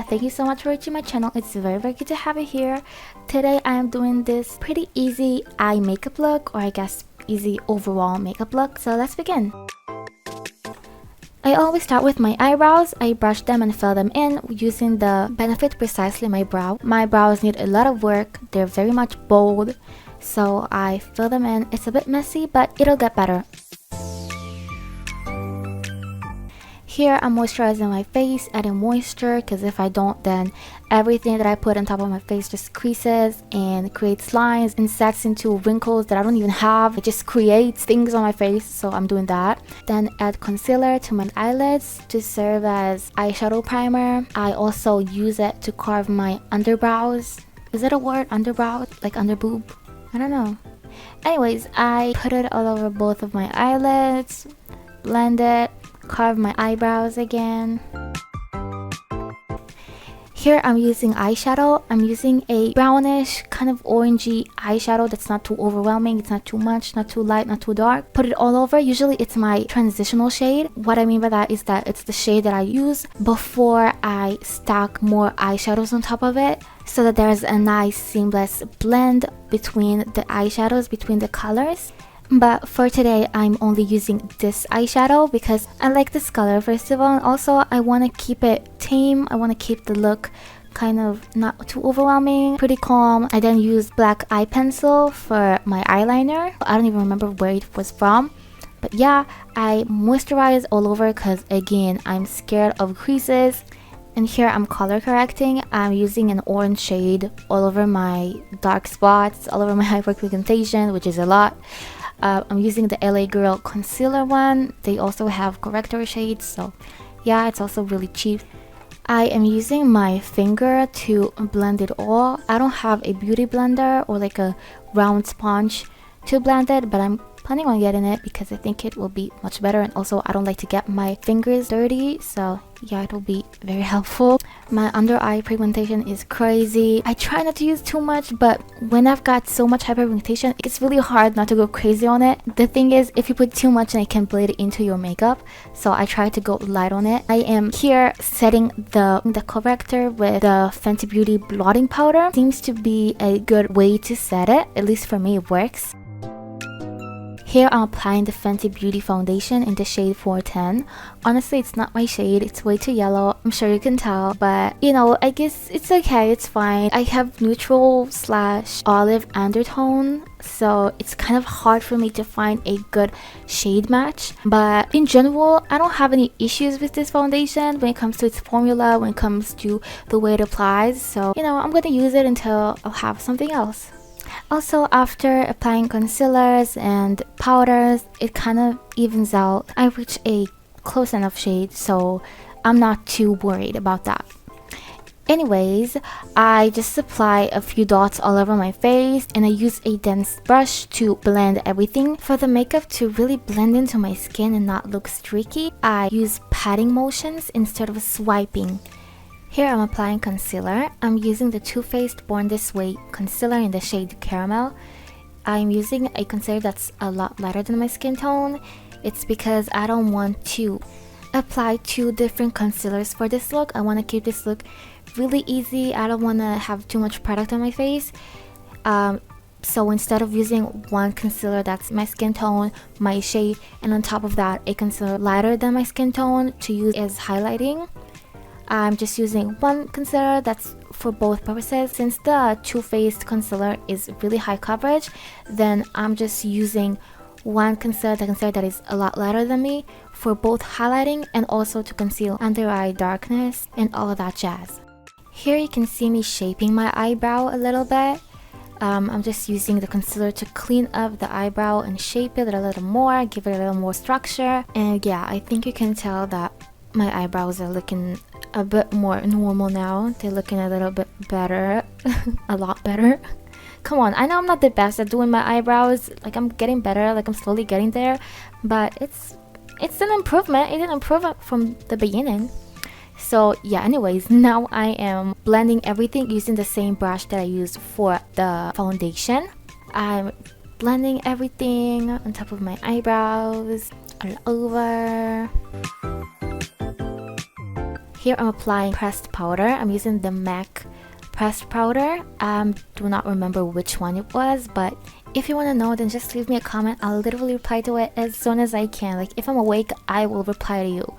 Thank you so much for watching my channel. It's very good to have you here. Today I am doing this pretty easy eye makeup look, or I guess easy overall makeup look. So let's begin. I always start with my eyebrows. I brush them and fill them in using the Benefit Precisely My Brow. My brows need a lot of work. They're very much bold, so I fill them in. It's a bit messy, but it'll get better. Here I'm moisturizing my face, adding moisture, because if I don't, then everything that I put on top of my face just creases and creates lines and sets into wrinkles that I don't even have. It just creates things on my face, so I'm doing that. Then add concealer to my eyelids to serve as eyeshadow primer. I also use it to carve my underbrows. Is it a word? Underbrow? Like underboob? I don't know. Anyways, I put it all over both of my eyelids, blend it, carve my eyebrows again. Here I'm using eyeshadow. I'm using a brownish, kind of orangey eyeshadow that's not too overwhelming. It's not too much, not too light, not too dark. Put it all over. Usually it's my transitional shade. What I mean by that is that it's the shade that I use before I stack more eyeshadows on top of it, so that there's a nice seamless blend between the eyeshadows, between the colors. But for today, I'm only using this eyeshadow because I like this color, first of all, and also I want to keep it tame. I want to keep the look kind of not too overwhelming, pretty calm. I then used black eye pencil for my eyeliner. I don't even remember where it was from. But yeah, I moisturize all over because again, I'm scared of creases. And here I'm color correcting. I'm using an orange shade all over my dark spots, all over my hyperpigmentation, which is a lot. I'm using the LA Girl concealer one. They also have corrector shades, so yeah, it's also really cheap. I am using my finger to blend it all. I don't have a beauty blender or like a round sponge to blend it, but I'm planning on getting it because I think it will be much better, and also I don't like to get my fingers dirty, so yeah, it will be very helpful. My under eye pigmentation is crazy. I try not to use too much, but when I've got so much hyperpigmentation, it's really hard not to go crazy on it. The thing is, if you put too much, then it can bleed into your makeup, so I try to go light on it. I am here setting the corrector with the Fenty Beauty blotting powder. Seems to be a good way to set it, at least for me it works. Here I'm applying the Fenty Beauty foundation in the shade 410. Honestly, it's not my shade, it's way too yellow. I'm sure you can tell, but you know, I guess it's okay, it's fine. I have neutral / olive undertone, so it's kind of hard for me to find a good shade match. But in general, I don't have any issues with this foundation when it comes to its formula, when it comes to the way it applies. So, you know, I'm gonna use it until I'll have something else. Also, after applying concealers and powders, it kind of evens out. I reach a close enough shade, so I'm not too worried about that. Anyways, I just apply a few dots all over my face, and I use a dense brush to blend everything. For the makeup to really blend into my skin and not look streaky, I use patting motions instead of swiping. Here I'm applying concealer. I'm using the Too Faced Born This Way concealer in the shade Caramel. I'm using a concealer that's a lot lighter than my skin tone. It's because I don't want to apply 2 different concealers for this look. I want to keep this look really easy. I don't want to have too much product on my face. So instead of using one concealer that's my skin tone, my shade, and on top of that a concealer lighter than my skin tone to use as highlighting, I'm just using one concealer that's for both purposes. Since the Too Faced concealer is really high coverage, then I'm just using one concealer, the concealer that is a lot lighter than me, for both highlighting and also to conceal under eye darkness and all of that jazz. Here you can see me shaping my eyebrow a little bit. I'm just using the concealer to clean up the eyebrow and shape it a little more, give it a little more structure. And yeah, I think you can tell that my eyebrows are looking a bit more normal now. They're looking a little bit better. A lot better. Come on, I know I'm not the best at doing my eyebrows. Like, I'm getting better, like I'm slowly getting there, but it's an improvement. It's an improvement from the beginning. So yeah, anyways, now I am blending everything using the same brush that I used for the foundation. I'm blending everything on top of my eyebrows, all over. Here I'm applying pressed powder. I'm using the MAC pressed powder. Do not remember which one it was, but if you want to know, then just leave me a comment. I'll literally reply to it as soon as I can. Like, if I'm awake, I will reply to you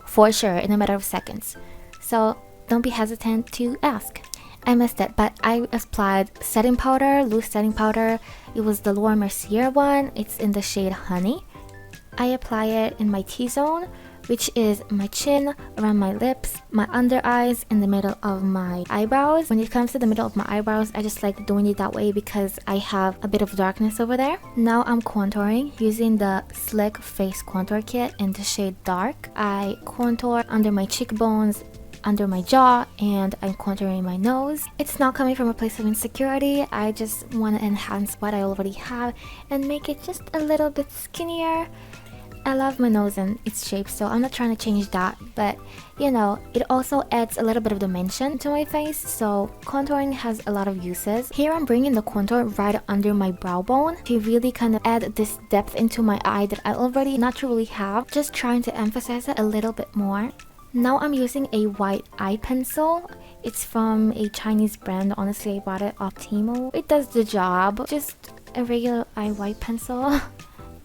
for sure in a matter of seconds. So don't be hesitant to ask. I missed it, but I applied setting powder, loose setting powder. It was the Laura Mercier one. It's in the shade Honey. I apply it in my T-zone, which is my chin, around my lips, my under eyes, in the middle of my eyebrows. When it comes to the middle of my eyebrows, I just like doing it that way because I have a bit of darkness over there. Now I'm contouring using the Slick Face Contour Kit in the shade Dark. I contour under my cheekbones, under my jaw, and I'm contouring my nose. It's not coming from a place of insecurity. I just want to enhance what I already have and make it just a little bit skinnier. I love my nose and its shape, so I'm not trying to change that, but you know, it also adds a little bit of dimension to my face, so contouring has a lot of uses. Here I'm bringing the contour right under my brow bone to really kind of add this depth into my eye that I already naturally have, just trying to emphasize it a little bit more. Now I'm using a white eye pencil. It's from a Chinese brand. Honestly, I bought it off Temu. It does the job. Just a regular eye white pencil.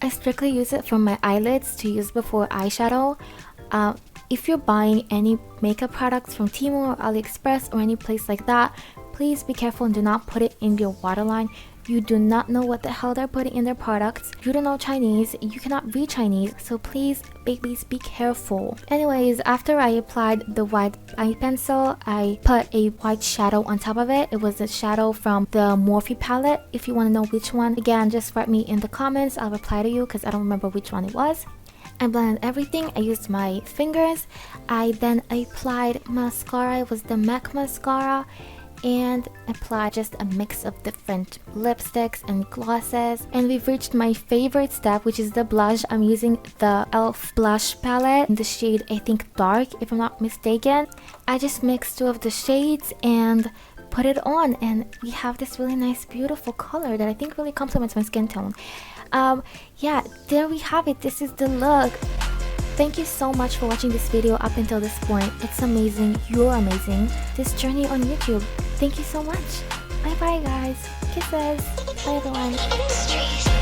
I strictly use it for my eyelids to use before eyeshadow. If you're buying any makeup products from Temu or AliExpress or any place like that, please be careful and do not put it in your waterline. You do not know what the hell they're putting in their products. You don't know Chinese, you cannot read Chinese, so please be careful. Anyways, after I applied the white eye pencil, I put a white shadow on top of it. It was a shadow from the Morphe palette. If you want to know which one, again, just write me in the comments. I'll reply to you because I don't remember which one it was. I blended everything. I used my fingers. I then applied mascara. It was the MAC mascara, and apply just a mix of different lipsticks and glosses. And we've reached my favorite step, which is the blush. I'm using the e.l.f. blush palette in the shade, I think, Dark, if I'm not mistaken. I just mixed two of the shades and put it on, and we have this really nice, beautiful color that I think really complements my skin tone. Yeah, there we have it. This is the look. Thank you so much for watching this video up until this point. It's amazing. You're amazing. This journey on YouTube. Thank you so much. Bye bye guys. Kisses. Bye everyone.